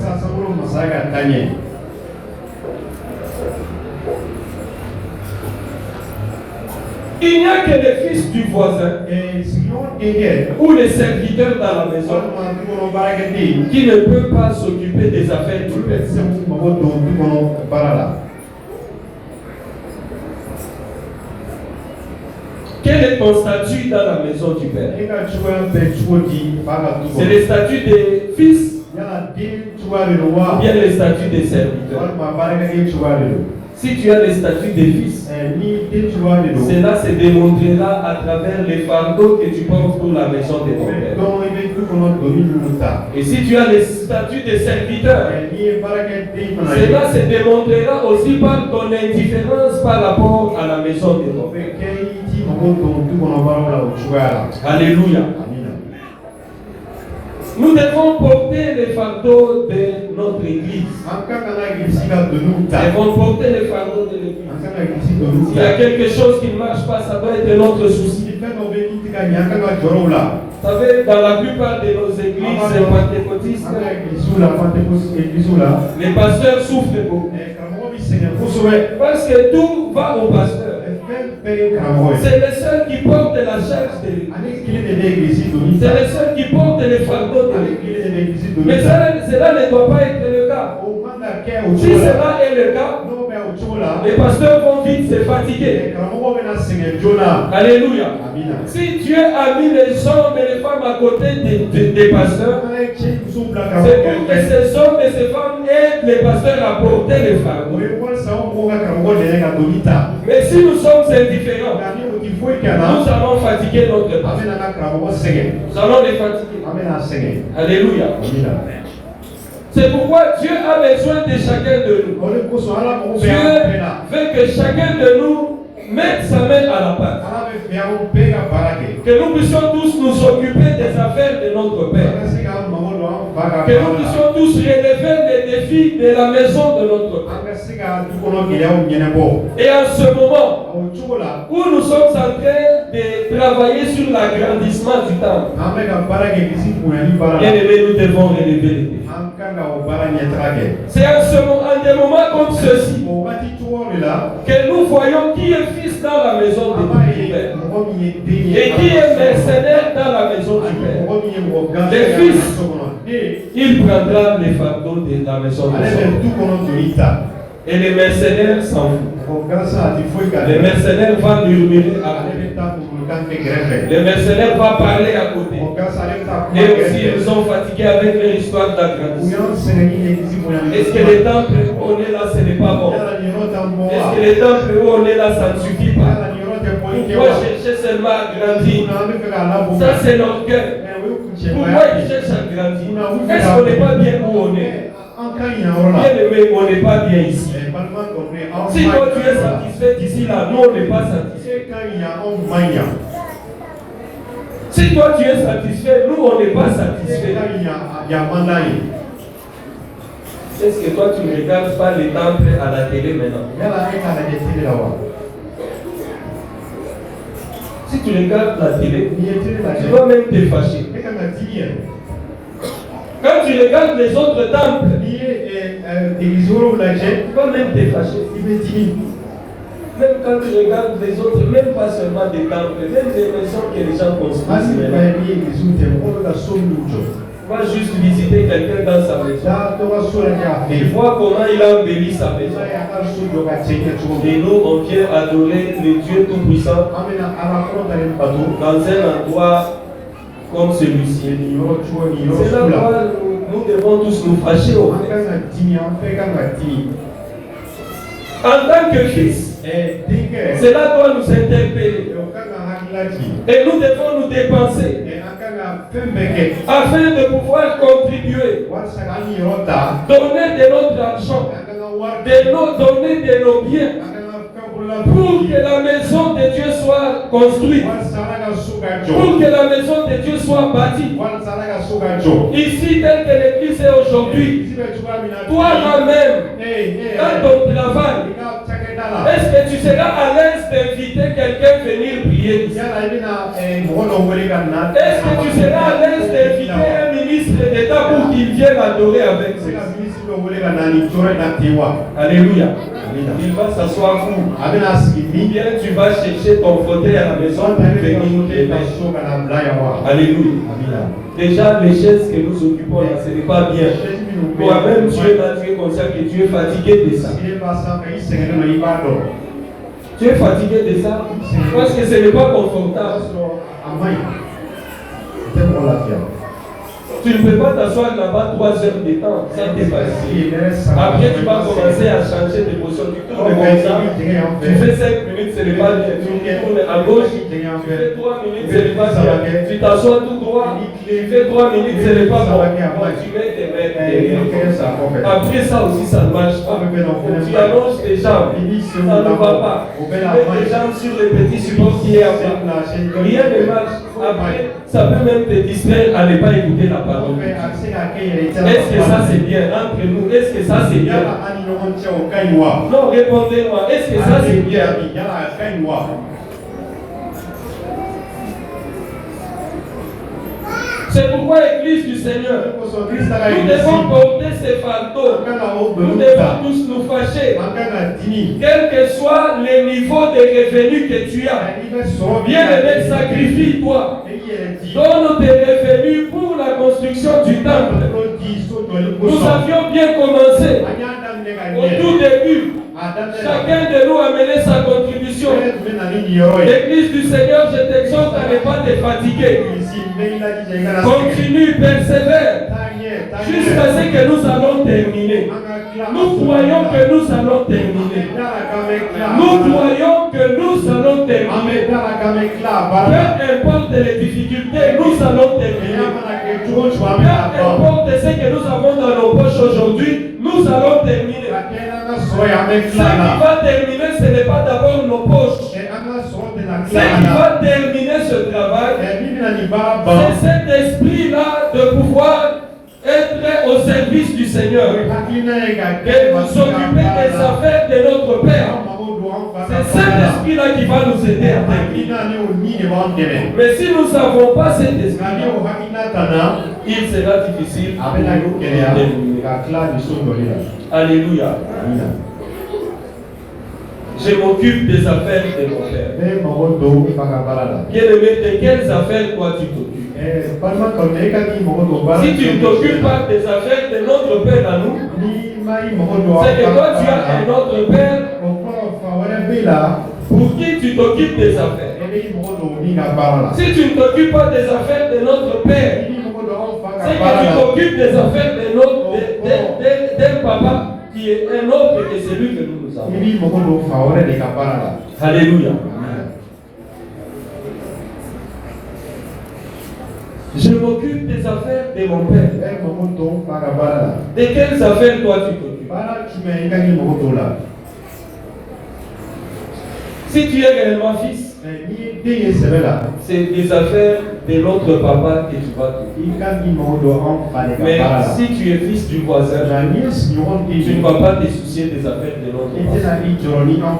Il n'y a que les fils du voisin ou les serviteurs dans la maison qui ne peuvent pas s'occuper des affaires du père. Quel est ton statut dans la maison du père? C'est le statut des fils ou bien le statut des serviteurs? Si tu as le statut des fils, cela se démontrera à travers les fardeaux que tu portes pour la maison de ton père. Et si tu as le statut de serviteur, cela se démontrera aussi par ton indifférence par rapport à la maison de ton père. Alléluia. Nous devons porter les fardeaux de notre église. Nous devons porter les fardeaux de l'église. S'il y a quelque chose qui ne marche pas, ça doit être notre souci. Vous savez, dans la plupart de nos églises pentecôtistes, les pasteurs souffrent beaucoup. Parce que tout va au pasteur. C'est le seul qui porte la charge de l'église. C'est le seul qui porte les fardeaux de l'église. Mais cela ne doit pas être le cas. Si cela est le cas, les pasteurs vont vite se fatiguer. Alléluia. Si Dieu a mis les hommes et les femmes à côté des pasteurs, c'est pour que ces hommes et ces femmes aident les pasteurs à porter les fardeaux. Mais si nous sommes indifférents, nous allons fatiguer notre pasteur. Nous allons les fatiguer. Alléluia. C'est pourquoi Dieu a besoin de chacun de nous. Dieu veut que chacun de nous mette sa main à la pâte. Que nous puissions tous nous occuper des affaires de notre Père. Que nous puissions tous relever les défis de la maison de notre Père. Et en ce moment où nous sommes en train de travailler sur l'agrandissement du temple, bien aimé, nous devons relever les défis. C'est en ce moment, en des moments comme ceci, que nous voyons qui est fils dans la maison du Père et qui est mercenaire dans la maison du Père. Le fils, il prendra les fardeaux de la maison de son Père. Et les mercenaires s'en foutent. Les mercenaires vont murmurer à côté. Les mercenaires vont parler à côté. Et aussi, ils sont fatigués avec leur histoire d'agrandissement. Est-ce que les temples où on est là, ce n'est pas bon? Est-ce que les temples où on est là, ça ne suffit pas? Pourquoi chercher seulement à grandir? Ça, c'est l'orgueil. Pourquoi ils cherchent à grandir? Est-ce qu'on n'est pas bien où on est? Bien aimé, on n'est pas bien ici. Si toi tu es satisfait d'ici là, nous on n'est pas satisfait. Si toi tu es satisfait, nous on n'est pas satisfait. Est-ce que toi tu ne regardes pas les temples à la télé maintenant? Si tu regardes la télé, Ni était la tu vas même te fâcher. Et quand on dit, Quand tu regardes les autres temples, ni église ou la tu vas même te fâcher. il me dit, Même quand tu regardes les autres, même pas seulement des temples, même des maisons que les gens construisent. Asi maintenant. kwa ni église ou te on la somme nous. Tu vas juste visiter quelqu'un dans sa maison. Da to wa sura ya Tu fe. vois comment il a embelli sa maison. Ça ya ka su do ka teke to. Et nous, on vient adorer le Dieu Tout-Puissant Amena ala ko ta ni bato. dans un endroit comme celui-ci. Ni yo chuo ni yo C'est là sula. où nous devons tous nous fâcher au fait. Anga na dini an fe ka na dini. En tant que fils, Dingue. cela doit nous interpeller. Yo ka na hakilati. Et nous devons nous dépenser Anga na fembeke. afin de pouvoir contribuer, Wa sagani yo ta. donner de notre argent, Anga na war donner de nos biens anga na kabula pour que la maison de Dieu soit construite, wa sala ka suka pour jo. que la maison de Dieu soit bâtie. Wa sala ka suka jo. Ici, tel que l'église est aujourd'hui, Sibe chuka mina. toi-même, dans ton travail, Ika chaketala. est-ce que tu seras à l'aise d'inviter quelqu'un à venir prier ici? Yala ibina mwono wele ka na. Est-ce que tu seras à l'aise d'inviter un ministre d'État pour qu'il vienne adorer avec Sika nous? minisi lo wele ka na ni chore na tiwa. Alléluia. Amina. Il va s'asseoir vous. Abina Ou sikimi. bien tu vas chercher ton fauteuil à la maison pour venir nous aider. Alléluia. Déjà, les chaises que nous occupons là, ce n'est pas bien. Toi-même, tu es là, tu es conscient que tu es fatigué de ça. Tu es fatigué de ça parce que ce n'est pas confortable. Tu ne peux pas t'asseoir là-bas 3 heures de temps, ça t'est facile. Après, tu vas commencer à changer de position. Tu tournes comme ça, tu fais 5 minutes, ce n'est pas bien. Tu tournes à gauche, tu fais 3 minutes, ce n'est pas bien. Tu t'assois tout droit, tu fais 3 minutes, ce n'est pas bon. Tu mets tes mains derrière comme ça. Après ça aussi, ça ne marche pas. Tu allonges tes jambes, ça ne va pas. Tu mets tes jambes sur les petits supports qui est en bas. Rien ne marche. Après, ça peut même te distraire à ne pas écouter la parole. Est-ce que ça c'est bien entre nous? Est-ce que ça c'est bien? Non, répondez-moi. Est-ce que ça c'est bien? C'est pourquoi l'Église du Seigneur, nous devons porter ces fardeaux. Nous devons tous nous fâcher. Quel que soit le niveau de revenus que tu as, bien-aimé, sacrifie-toi. Donne tes revenus pour la construction du temple. Nous avions bien commencé. Au tout début, chacun de nous a mené sa contribution. L'Église du Seigneur, je t'exhorte à ne pas te fatiguer. Continue, persévère, jusqu'à ce que nous allons terminer. Nous croyons que nous allons terminer. Nous croyons que nous allons terminer. Peu importe les difficultés, nous allons terminer. Peu importe ce que nous avons dans nos poches aujourd'hui, nous allons terminer. Ce qui va terminer, ce n'est pas d'abord nos poches. Ce qui va terminer ce travail, c'est cet esprit-là de pouvoir être au service du Seigneur. Et nous s'occuper des affaires de notre Père. C'est cet esprit-là qui va nous aider à terminer. Mais si nous n'avons pas cet esprit-là, il sera difficile pour nous de terminer. Alléluia. Je m'occupe des affaires de mon Père. Bien-aimé, de quelles affaires toi tu t'occupes? Si tu ne t'occupes pas des affaires de notre Père à nous, c'est que toi tu as un autre Père pour qui tu t'occupes des affaires. Si tu ne t'occupes pas des affaires de notre Père, c'est que tu t'occupes des affaires de notre d'un papa qui est un autre que celui que nous avons. Alléluia. Je m'occupe des affaires de mon Père. De quelles affaires toi tu t'occupes? Si tu es réellement fils, c'est des affaires de l'autre papa que tu vas trouver. Mais si tu es fils du voisin, tu ne vas pas te soucier des affaires de l'autre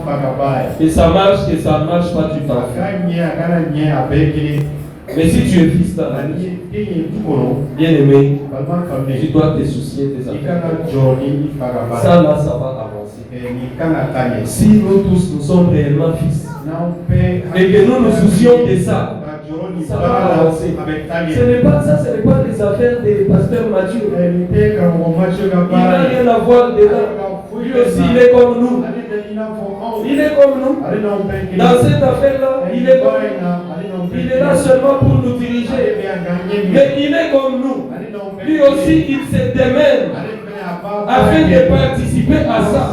papa. Que ça marche pas, tu t'en fous. Mais si tu es fils d'un ami, bien aimé, tu dois te soucier des affaires. Ça là, ça va avancer. Si nous tous nous sommes réellement fils et que nous nous soucions de ça, ça va avancer. Ce n'est pas ça, ce n'est pas les affaires des pasteurs Mathieu. Il n'a rien à voir dedans. Lui aussi, il est comme nous. Il est comme nous. Dans cette affaire-là, il est comme nous. Il est là seulement pour nous diriger. Mais il est comme nous. Lui aussi, il se démène afin de participer à ça.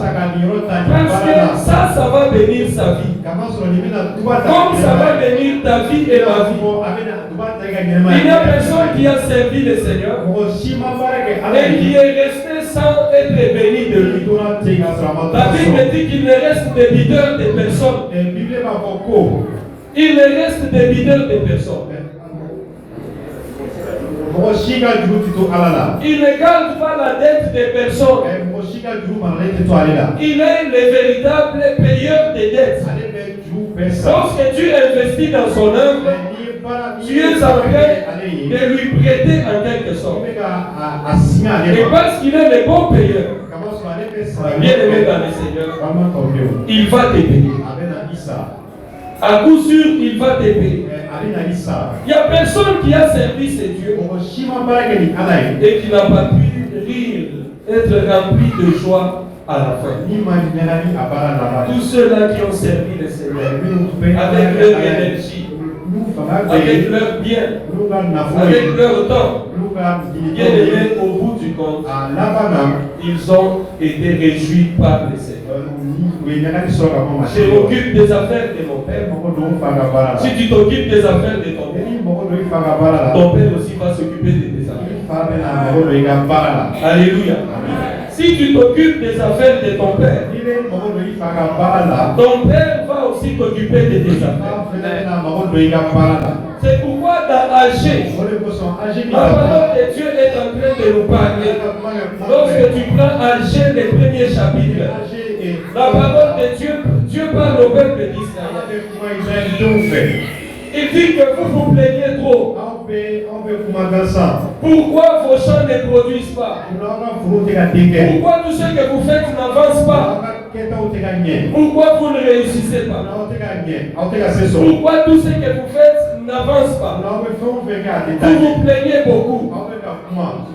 Parce que ça va bénir sa vie. Comme ça va bénir ta vie et ma vie. Il n'y a personne qui a servi le Seigneur et qui est resté sans être béni de lui. La Bible dit qu'il ne reste des leaders de personne. Il ne reste des leaders de personne. Il ne garde pas la dette des personnes. Il est le véritable payeur des dettes. Lorsque tu investis dans son œuvre, tu es en train de lui prêter en quelque sorte. Et parce qu'il est le bon payeur, bien aimé dans le Seigneur, il va te payer. À coup sûr, il va te payer. Il n'y a personne qui a servi ses dieux et qui n'a pas pu rire, être rempli de joie à la fin. Tous ceux-là qui ont servi le Seigneur avec leur énergie, avec leur bien, avec leur temps, bien aimés au bout du compte, ils ont été réjouis par le Seigneur. Je m'occupe des affaires de mon père. Si tu t'occupes des affaires de ton père aussi va s'occuper de tes affaires. Alléluia. Si tu t'occupes des affaires de ton père va aussi t'occuper de tes affaires. C'est pourquoi dans AG, la parole de Dieu est en train de nous parler. Lorsque tu prends AG, le premier chapitre, la parole de Dieu, Dieu parle au peuple d'Israël. Il dit que vous vous plaignez trop. Pourquoi vos champs ne produisent pas? Pourquoi tout ce que vous faites n'avance pas? Pourquoi vous ne réussissez pas? Pourquoi tout ce que vous faites n'avance pas? Vous vous plaignez beaucoup.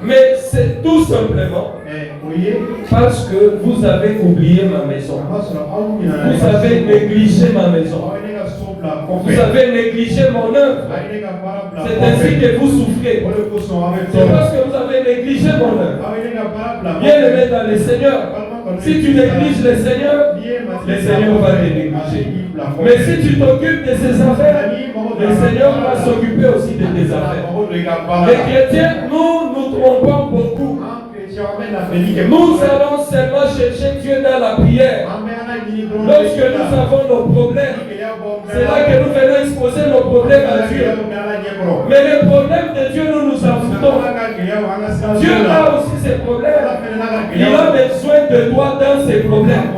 Mais c'est tout simplement parce que vous avez oublié ma maison. Vous avez négligé ma maison. Vous avez négligé mon œuvre. C'est ainsi que vous souffrez. C'est parce que vous avez négligé mon œuvre. Bien aimé dans le Seigneur, si tu négliges le Seigneur va te négliger. Mais si tu t'occupes de ses affaires, le Seigneur va s'occuper aussi de tes affaires. Les chrétiens, nous trompons beaucoup. Nous allons seulement chercher Dieu dans la prière. Lorsque nous avons nos problèmes, c'est là que nous venons exposer nos problèmes à Dieu. Mais les problèmes de Dieu, nous nous en foutons. Dieu a aussi ses problèmes. Il a besoin de toi dans ses problèmes.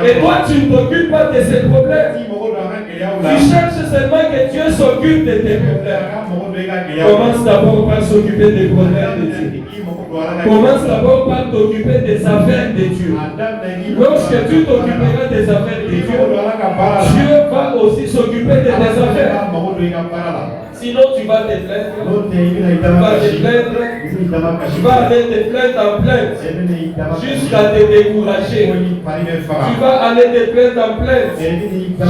Et toi, tu ne t'occupes pas de ses problèmes. Tu cherches seulement que Dieu s'occupe de tes problèmes. Commence d'abord par s'occuper des problèmes de Dieu. Commence d'abord par t'occuper des affaires de Dieu. Lorsque tu t'occuperas des affaires de Dieu, Dieu va aussi s'occuper de tes affaires. Sinon, tu vas te plaindre. Tu vas aller te plaindre en plainte jusqu'à te décourager. Tu vas aller te plaindre en plainte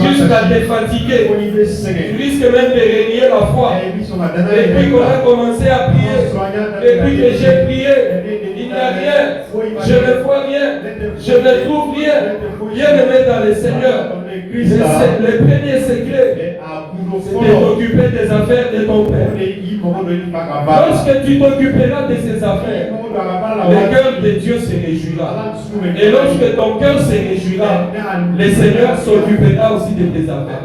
jusqu'à te fatiguer. Tu risques même de renier la foi. Et puis qu'on a commencé à prier, et puis que j'ai prié, il n'y a rien, je ne vois rien, je ne trouve rien. Bien aimé dans le Seigneur, le premier secret, c'était t'occuper des affaires de ton père. Lorsque tu t'occuperas de ses affaires, le cœur de Dieu se réjouira. Et lorsque ton cœur se réjouira, le Seigneur s'occupera aussi de tes affaires.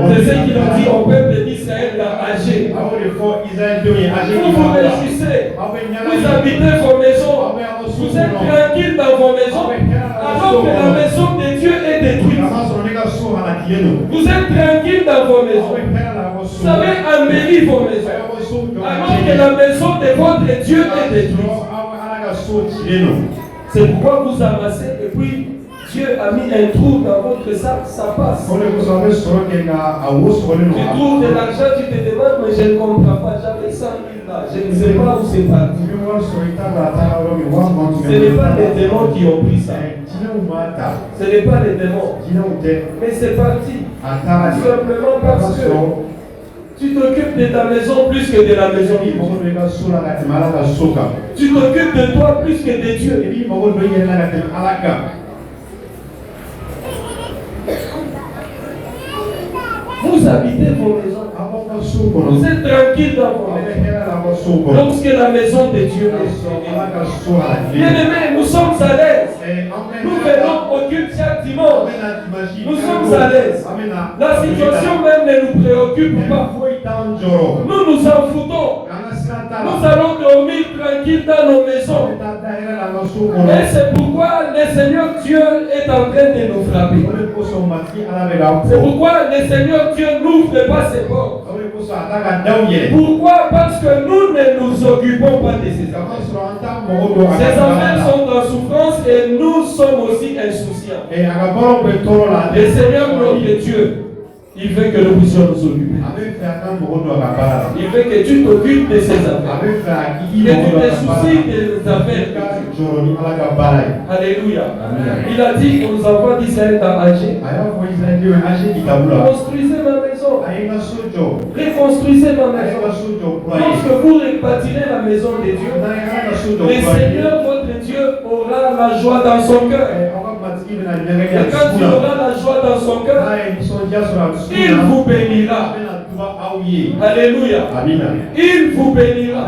C'est ce qu'il a dit au peuple d'Israël dans Agé. Vous vous réjouissez, vous habitez vos maisons, vous êtes tranquilles dans vos maisons, alors que la maison de Dieu est détruite. Vous êtes tranquilles dans vos maisons. Vous avez embelli vos maisons, alors que la maison de votre Dieu est détruite. C'est pourquoi vous amassez et puis Dieu a mis un trou dans votre sac, ça passe. Tu trouves de l'argent, tu te demandes, mais je ne comprends pas, j'avais 100 000 là, je ne sais pas où c'est parti. Ce n'est pas les démons qui ont pris ça. Ce n'est pas les démons. Mais c'est parti. Simplement parce que tu t'occupes de ta maison plus que de la maison. Tu t'occupes de toi plus que de Dieu. Vous habitez vos maisons. Vous êtes tranquille dans vos maisons. Lorsque la maison de Dieu est bien aimé, nous sommes à l'aise. Nous venons au culte chaque dimanche. Nous sommes à l'aise. La situation même ne nous préoccupe pas. Nous nous en foutons. Nous allons dormir tranquille dans nos maisons. Et c'est pourquoi le Seigneur Dieu est en train de nous frapper. C'est pourquoi le Seigneur Dieu n'ouvre pas ses portes. Pourquoi? Parce que nous ne nous occupons pas de ces affaires. Ces affaires sont en souffrance et nous sommes aussi insouciants. Le Seigneur notre Dieu, il veut que nous puissions nous occuper. Il veut que tu t'occupes de ses affaires. Que tu te soucies des affaires. Alléluia. Il a dit aux enfants d'Israël dans Agé, construisez ma maison. Reconstruisez ma maison. Lorsque vous rebâtirez la maison de Dieu, le Seigneur votre Dieu aura la joie dans son cœur. Et quand tu auras la joie dans son cœur, il vous bénira. Alléluia. Il vous bénira.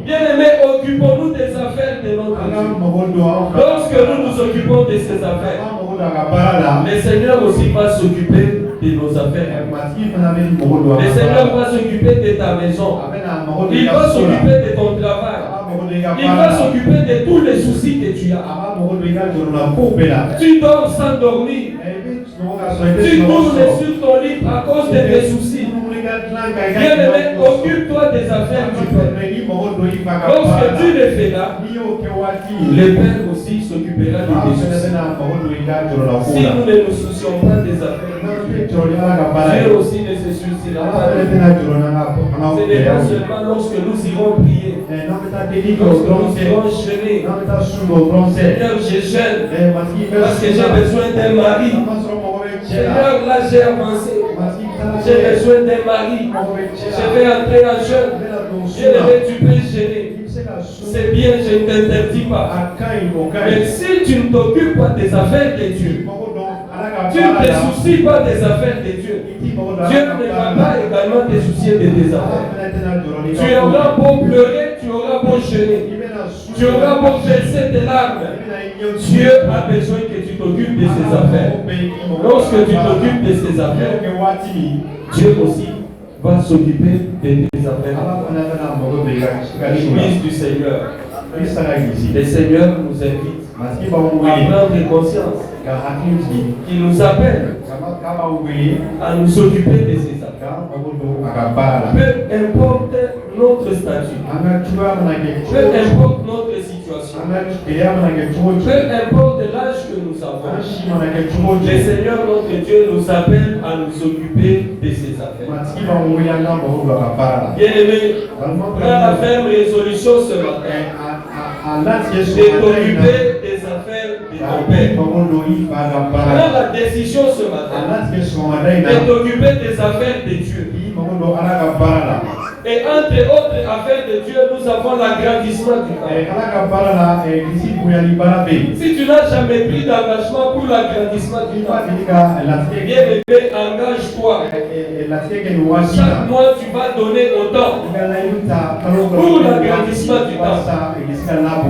Bien-aimés, occupons-nous des affaires de notre Dieu. Lorsque nous nous occupons de ces affaires, le Seigneur aussi va s'occuper de nos affaires. Le Seigneur va s'occuper de ta maison. Il va s'occuper de ton travail. Il va s'occuper de tous les soucis que tu as. Tu dors sans dormir. Tu tournes sur ton lit à cause de tes soucis. Bien-aimé, occupe-toi des affaires du Père. Lorsque tu le fais là, le Père aussi s'occupera de tes soucis. Si nous ne nous soucions pas des affaires, Dieu aussi ne se souciera pas. Ce n'est pas seulement lorsque nous irons prier, lorsque nous irons jeûner. Seigneur, je jeûne parce que j'ai besoin d'un mari. Seigneur, là j'ai avancé. J'ai besoin d'un mari. Je vais entrer en jeûne. Bien-aimé, tu peux jeûner. C'est bien, je ne t'interdis pas. Mais si tu ne t'occupes pas des affaires de Dieu, tu ne te soucies pas des affaires de Dieu, Dieu ne va pas également te soucier de tes affaires. Tu auras beau pleurer, tu auras beau jeûner, tu auras beau verser des larmes. Dieu a besoin que tu t'occupes de ses affaires. Lorsque tu t'occupes de ses affaires, Dieu aussi va s'occuper de tes affaires. L'église du Seigneur. Le Seigneur nous invite à prendre conscience qu'il nous appelle à nous occuper de ses affaires. Peu importe notre statut, peu importe notre situation, peu importe l'âge que nous avons, le Seigneur notre Dieu nous appelle à nous occuper de ses affaires. Bien-aimé, prends la ferme résolution ce matin de t'occuper des affaires de ton Père. Prends la décision ce matin de t'occuper des affaires de Dieu. Et entre autres affaires de Dieu, nous avons l'agrandissement du camp. Si tu n'as jamais pris d'engagement pour l'agrandissement du camp, bien aimé, engage-toi. Chaque mois, tu vas donner autant pour l'agrandissement du camp.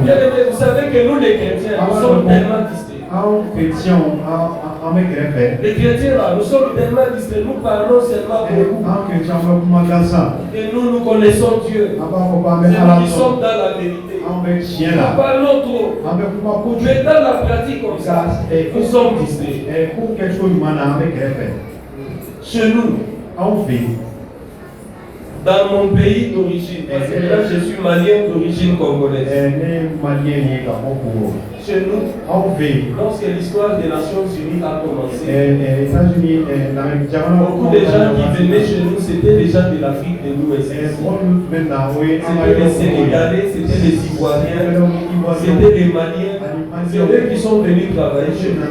Bien aimé, vous savez que nous les chrétiens, nous sommes tellement distraits. Les chrétiens là, nous sommes tellement distraits, nous parlons seulement beaucoup. Et nous connaissons Dieu. C'est nous qui sommes dans la vérité. Nous parlons trop. Mais dans la pratique comme ça, nous sommes distraits. Chez nous, dans mon pays d'origine, parce que là je suis malien d'origine congolaise. Chez nous, lorsque l'histoire des Nations Unies a commencé, beaucoup de gens qui venaient chez nous, c'était les gens de l'Afrique de l'Ouest. C'était les Sénégalais, c'était les Ivoiriens, c'était les Maliens. C'est eux qui sont venus travailler chez nous.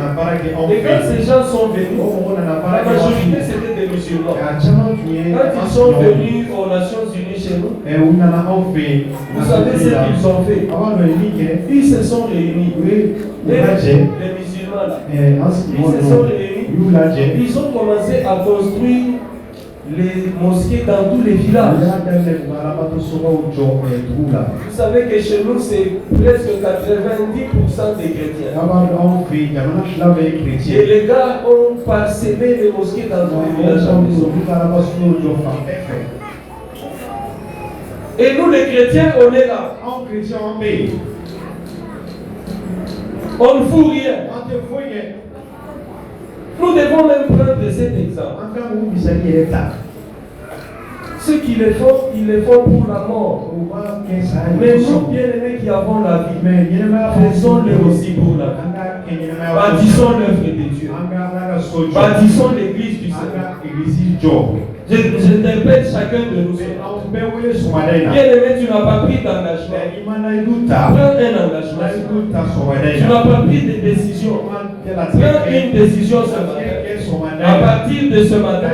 Et quand ces gens sont venus, la majorité c'était des musulmans. Quand ils sont venus aux Nations Unies chez nous, vous savez ce qu'ils ont fait? Ils se sont réunis. Les musulmans là, ils se sont réunis. Ils ont commencé à construire les mosquées dans tous les villages. Vous savez que chez nous c'est presque 90% des chrétiens. Et les gars ont parsemé les mosquées dans tous les villages. Et nous les chrétiens, on est là. On ne fout rien. Nous devons même prendre cet exemple. Ceux qui le font, ils le font pour la mort. Mais nous, bien-aimés qui avons la vie, faisons-le aussi pour la vie. Bâtissons l'œuvre de Dieu. Bâtissons l'église du Seigneur. Je t'appelle chacun de nous. Bien-aimé, tu n'as pas pris d'engagement. Prends un engagement. Tu n'as pas pris de décision. Prends une décision ce matin. À partir de ce matin,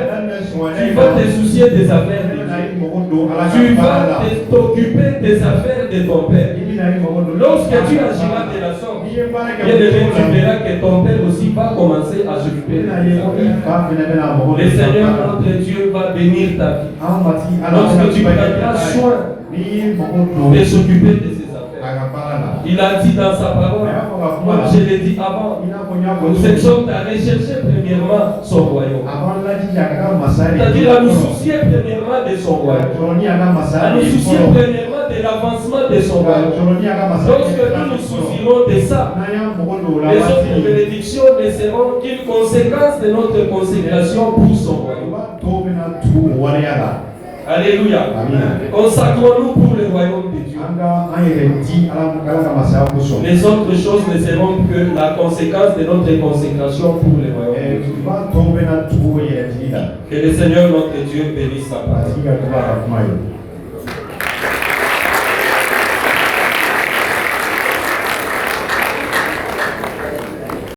tu vas te soucier des affaires de Dieu. Tu vas t'occuper des affaires de ton père. Lorsque tu agiras de la sorte, bien aimé, tu verras que ton père aussi va commencer à s'occuper de tes affaires. Le Seigneur notre Dieu va bénir ta vie. Lorsque tu prendras soin de s'occuper de ses affaires. Il a dit dans sa parole, comme je l'ai dit avant, nous exhorte à rechercher premièrement son royaume. C'est-à-dire à nous soucier premièrement de son royaume. À nous soucier premièrement de l'avancement de son royaume. Lorsque nous nous soucierons de ça, les autres bénédictions ne seront qu'une conséquence de notre consécration pour son royaume. Alléluia. Consacrons-nous pour le royaume de Dieu. Les autres choses ne seront que la conséquence de notre consécration pour le royaume de Dieu. Que le Seigneur notre Dieu bénisse sa parole.